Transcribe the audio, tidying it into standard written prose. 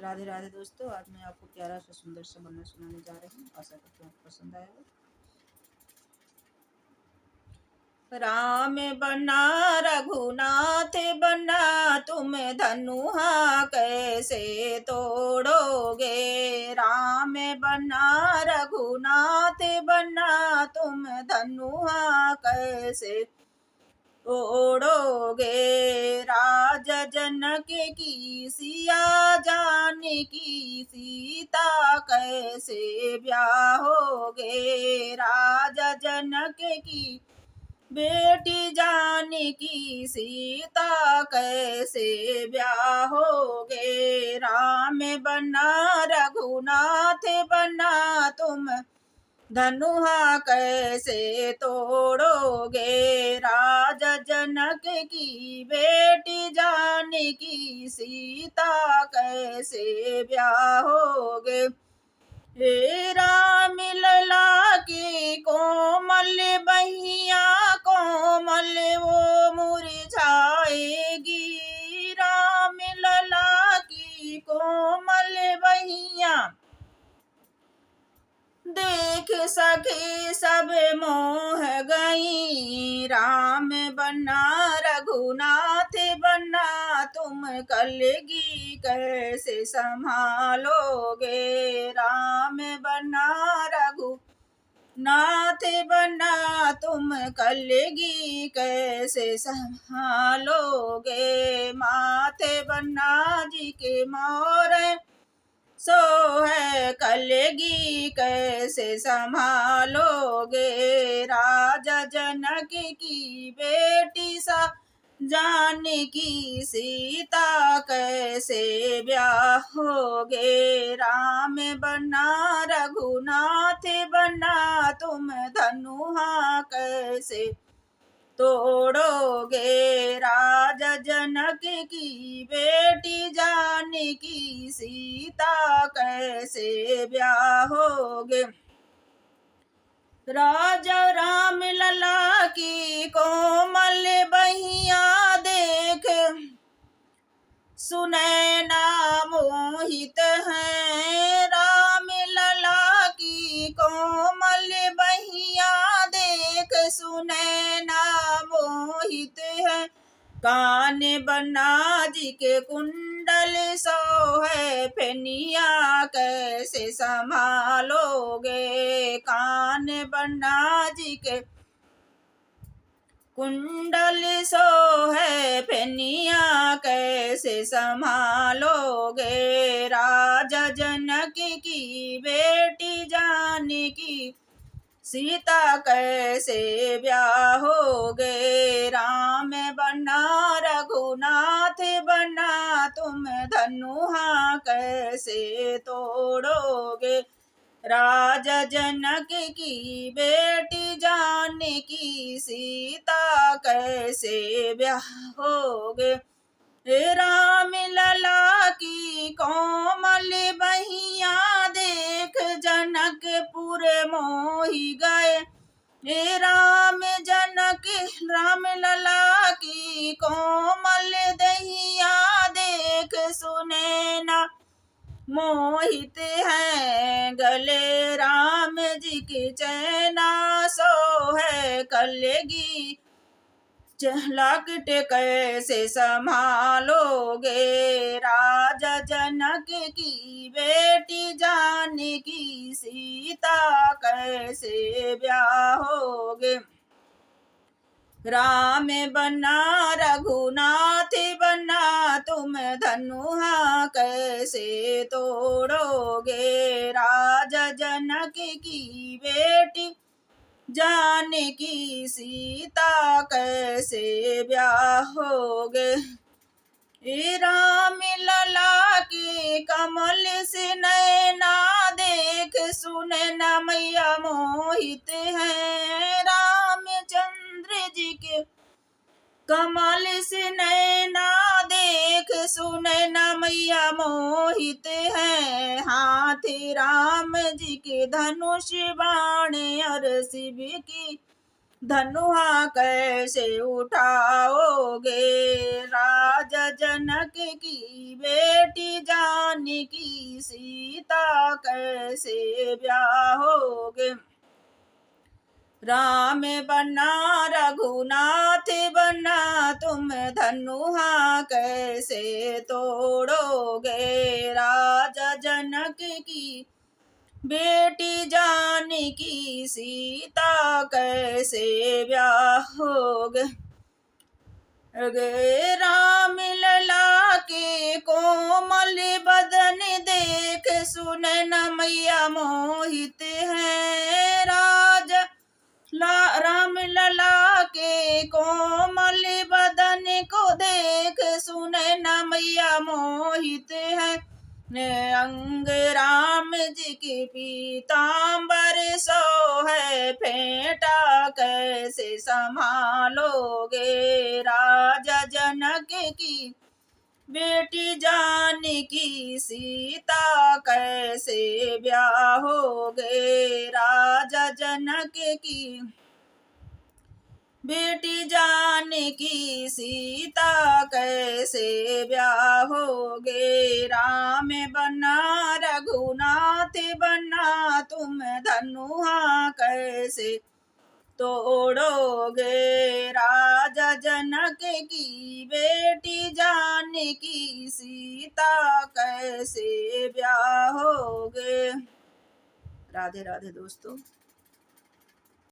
राधे राधे दोस्तों, आज मैं आपको प्यारा सा सुंदर सा बन्ना सुनाने जा रही हूँ। आशा करती हूँ आपको पसंद आएगा। राम बन्ना रघुनाथ बन्ना, तुम धनुहा कैसे तोड़ोगे। राम बन्ना रघुनाथ बन्ना, तुम धनुहा कैसे तोड़ोगे। राज जनक की सिया जानकी सीता कैसे ब्याहोगे। राज जनक की बेटी जानकी सीता कैसे ब्याहोगे। राम बन्ना रघुनाथ बन्ना, तुम धनुहा कैसे तोड़ोगे। राज जनक की बेटी जानकी सीता कैसे ब्याहोगे। हे राम लला की कोमल बहिया, कोमल वो मुरझाएगी। राम लला की कोमल बहिया, देख सखी सब मोह गई। राम बन्ना रघुनाथ बन्ना, तुम कलगी कैसे संभालोगे। राम बन्ना रघुनाथ बन्ना, तुम कलगी कैसे संभालोगे। माथे बन्ना जी के मोर सो है कलगी कैसे संभालोगे। राजा जनक की बेटी सा जानकी सीता कैसे ब्याहोगे। राम बन्ना रघुनाथ बन्ना, तुम धनुहा कैसे तोड़ोगे। राजा जनक की बेटी जानकी सीता कैसे ब्याहोगे। राजा राम लला की कोमल बहिया, देख सुनैना मोहित है। राम लला की कोमल बहिया, देख सुनैना मोहित है। कान बन्ना जी के कुंडल सो है, फेनिया कैसे संभालोगे। कान बन्ना जी के कुंडल सो है, फेनिया कैसे संभालोगे। राजा जनक की बेटी जानकी सीता कैसे ब्याहोगे। राम बन्ना रघुनाथ बन्ना, तुम धनुहा कैसे तोड़ोगे। राजा जनक की बेटी जानकी सीता कैसे ब्याहोगे। राम लला की कोमल बहिया, देख जनकपुर मोहि गए। राम जनक राम लला की कोमल दहिया, देख सुनैना मोहित है। गले राम जी की चैना सो है, कलगी लकट कैसे संभालोगे। राजा जनक की बेटी जानकी सीता कैसे ब्याहोगे। राम बन्ना रघुनाथ बन्ना, तुम धनुहा कैसे तोड़ोगे। राजा जनक की बेटी जानकी सीता कैसे ब्याहोगे। राम लला की कमल से नैना, देख सुनैना मैया मोहित है। रामचंद्र जी के कमल से नैना, देख सुनैना मैया मोहित है। हाथ राम जी के धनुष बाण, और शिव की धनुहा कैसे उठाओगे। राजा जनक की बेटी जान जानकी सीता कैसे ब्याहोगे। राम बना रघुनाथ बना तुम धनुहा कैसे तोड़ोगे। राजा जनक की बेटी जानकी सीता कैसे ब्याहोगे। गे राम लला के कोमल बदन देख सुन न मैया मोहित है। राम लला के कोमल बदन को देख सुन न मैया मोहित है। अंग राम जी की पीताम्बर सोहे फेंटा कैसे संभालोगे। राजा जनक की बेटी जानकी सीता कैसे ब्याहोगे। राजा जनक की बेटी जानकी सीता कैसे ब्याहोगे। राम बना रघुनाथ बना तुम धनुहा कैसे तोड़ोगे। राजा जनक की बेटी जानकी सीता कैसे ब्याहोगे। राधे राधे दोस्तों।